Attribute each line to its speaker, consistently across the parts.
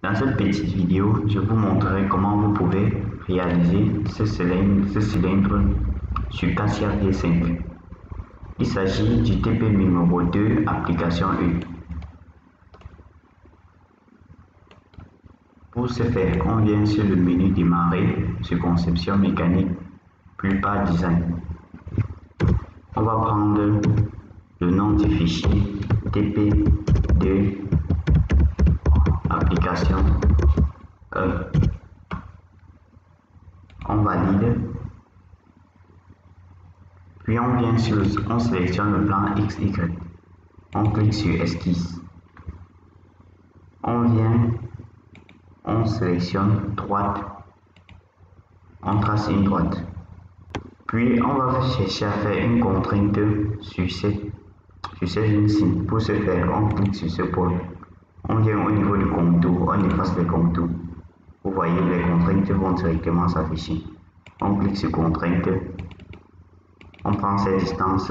Speaker 1: Dans cette petite vidéo, je vous montrerai comment vous pouvez réaliser ce cylindre sur Catia V5. Il s'agit du TP numéro 2, application aide. Pour ce faire, on vient sur le menu démarrer sur conception mécanique, plupart design. On va prendre le nom du fichier TP2 application 1. On valide, puis on sélectionne le plan XY. On clique sur esquisse. On sélectionne droite. On trace une droite. Puis on va chercher à faire une contrainte sur cette ligne-ci. Pour ce faire, on clique sur ce pôle. On vient au niveau du contour, on efface les contours. Vous voyez, les contraintes vont directement s'afficher. On clique sur contrainte. On prend cette distance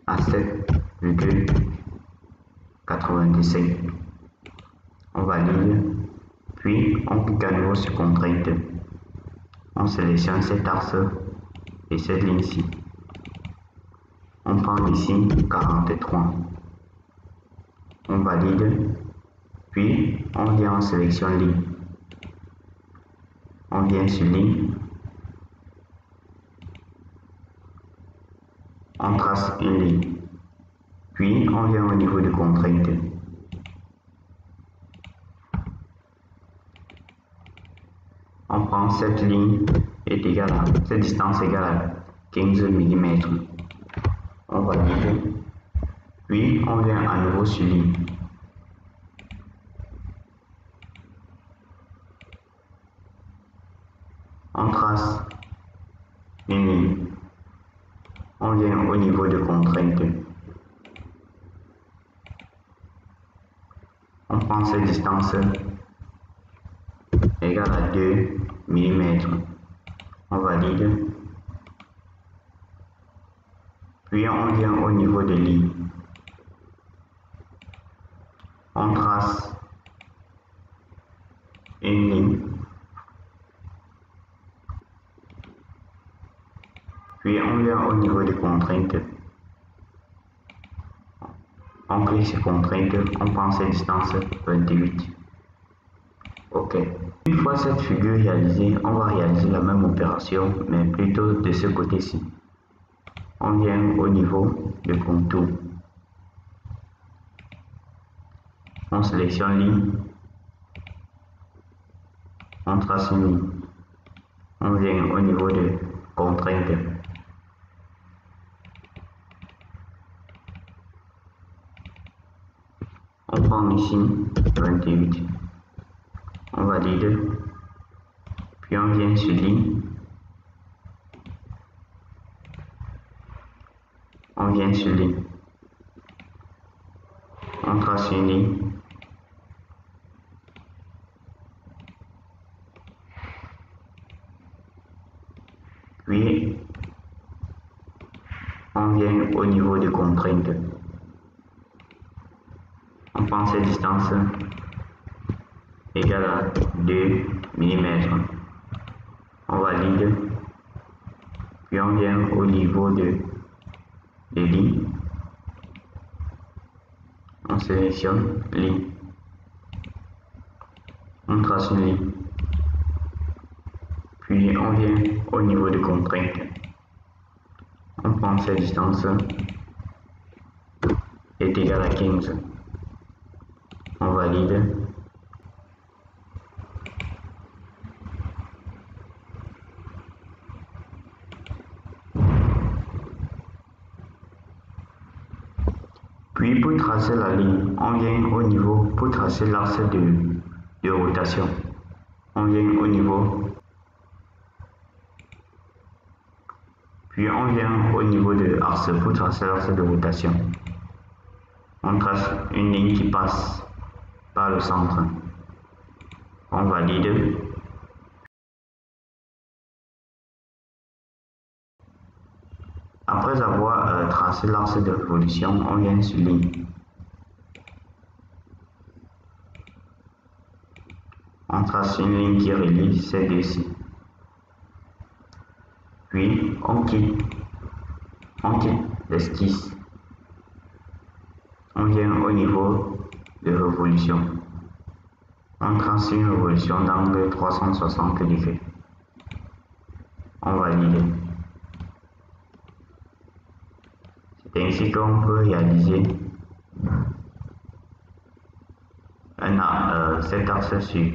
Speaker 1: à 7,95. On valide. Puis on clique à nouveau sur contrainte. On sélectionne cet axe et cette ligne-ci. On prend ici 43. On valide. Puis on vient en sélection ligne. On vient sur ligne. On trace une ligne. Puis on vient au niveau de contrainte. On prend cette ligne cette distance égale à 15 mm. On valide. Puis on vient à nouveau sur ligne. On trace une ligne. On vient au niveau de contrainte. On prend cette distance égale à 2 mm. On valide. Puis on vient au niveau de ligne. On trace une ligne. Puis on vient au niveau des contraintes. On clique sur contrainte, on prend cette distance 28. OK. Une fois cette figure réalisée, on va réaliser la même opération, mais plutôt de ce côté-ci. On vient au niveau de contour. On sélectionne ligne. On trace une ligne. On vient au niveau de contrainte. On prend ici 28. On valide. Puis on vient sur ligne. On vient sur ligne. On trace une ligne. Puis on vient au niveau de contrainte. On prend cette distance égale à 2 mm. On valide. Puis on vient au niveau de ligne. On sélectionne ligne. On trace une ligne. Puis on vient au niveau de contrainte. On prend cette distance est égale à 15. On valide. Puis pour tracer la ligne, on vient au niveau, pour tracer l'axe de rotation. On vient au niveau. Puis on vient au niveau de l'axe pour tracer l'axe de rotation. On trace une ligne qui passe par le centre. On valide. Après avoir tracé l'axe de révolution, on vient sur ligne. On trace une ligne qui relie ces deux-ci. Puis on quitte l'esquisse. On vient au niveau de révolution. On trace une révolution d'angle 360 degrés. On valide. C'est ainsi qu'on peut réaliser cet axe sur